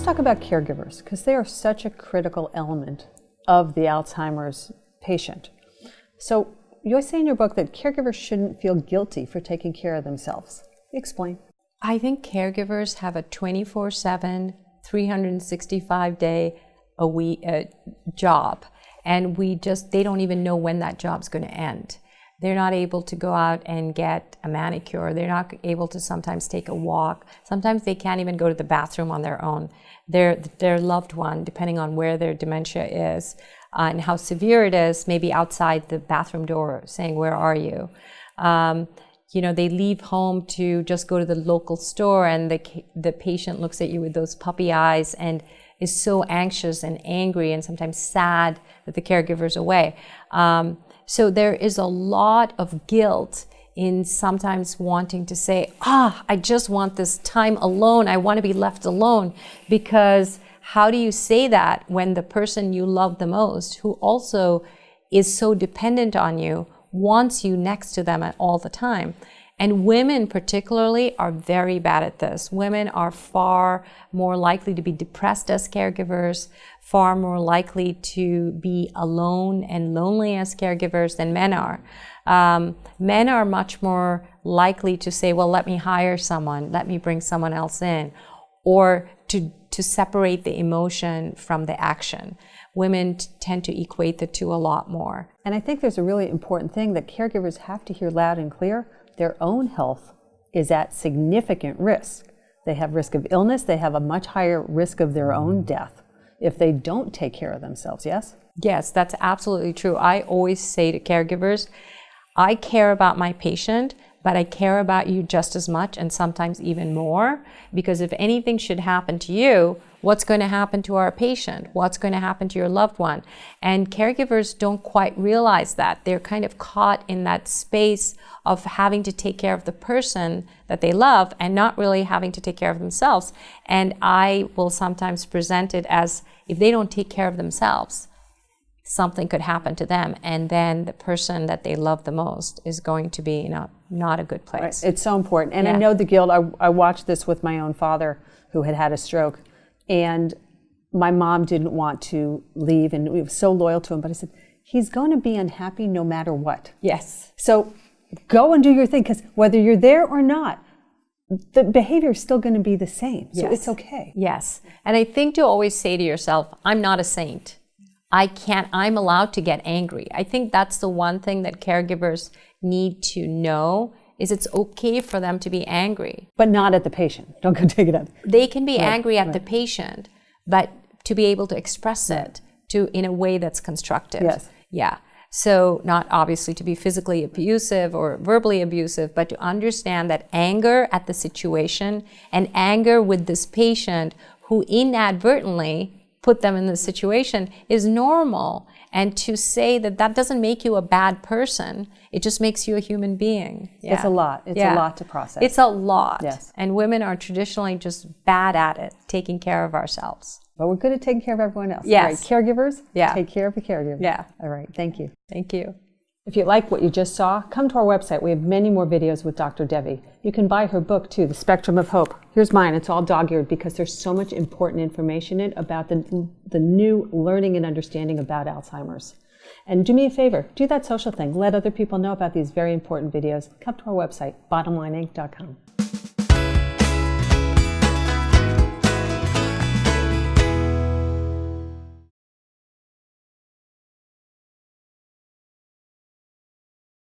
talk about caregivers, because they are such a critical element of the Alzheimer's patient. So you say in your book that caregivers shouldn't feel guilty for taking care of themselves. Explain. I think caregivers have a 24/7, 365-day a week job, and they don't even know when that job's going to end. They're not able to go out and get a manicure. They're not able to sometimes take a walk. Sometimes they can't even go to the bathroom on their own. Their loved one, depending on where their dementia is and how severe it is, maybe outside the bathroom door saying, "Where are you?" They leave home to just go to the local store, and the patient looks at you with those puppy eyes and is so anxious and angry and sometimes sad that the caregiver's away. So there is a lot of guilt in sometimes wanting to say, I just want this time alone. I want to be left alone. Because how do you say that when the person you love the most, who also is so dependent on you, wants you next to them all the time? And women particularly are very bad at this. Women are far more likely to be depressed as caregivers, far more likely to be alone and lonely as caregivers than men are. Men are much more likely to say, well, let me hire someone, let me bring someone else in, or to separate the emotion from the action. Women tend to equate the two a lot more. And I think there's a really important thing that caregivers have to hear loud and clear. Their own health is at significant risk. They have risk of illness. They have a much higher risk of their own death if they don't take care of themselves, yes? Yes, that's absolutely true. I always say to caregivers, I care about my patient, but I care about you just as much and sometimes even more, because if anything should happen to you, what's going to happen to our patient? What's going to happen to your loved one? And caregivers don't quite realize that. They're kind of caught in that space of having to take care of the person that they love and not really having to take care of themselves. And I will sometimes present it as if they don't take care of themselves, something could happen to them, and then the person that they love the most is going to be not a good place. Right. It's so important. And I know the guilt. I watched this with my own father, who had a stroke, and my mom didn't want to leave, and we were so loyal to him, but I said, he's going to be unhappy no matter what. Yes. So go and do your thing, because whether you're there or not, the behavior is still going to be the same. So it's okay. Yes. And I think to always say to yourself, I'm not a saint. I'm allowed to get angry. I think that's the one thing that caregivers need to know, is it's okay for them to be angry. But not at the patient. Don't go take it up. They can be angry at the patient, but to be able to express it in a way that's constructive. Yes. Yeah. So not obviously to be physically abusive or verbally abusive, but to understand that anger at the situation and anger with this patient who inadvertently put them in this situation is normal. And to say that doesn't make you a bad person, it just makes you a human being. Yeah. It's a lot. It's a lot to process. It's a lot. Yes. And women are traditionally just bad at it, taking care of ourselves. But we're good at taking care of everyone else. Yes. Right. Caregivers, take care of the caregiver. Yeah. All right. Thank you. Thank you. If you like what you just saw, come to our website. We have many more videos with Dr. Devi. You can buy her book too, The Spectrum of Hope. Here's mine. It's all dog-eared because there's so much important information in it about the new learning and understanding about Alzheimer's. And do me a favor, do that social thing. Let other people know about these very important videos. Come to our website, bottomlineinc.com.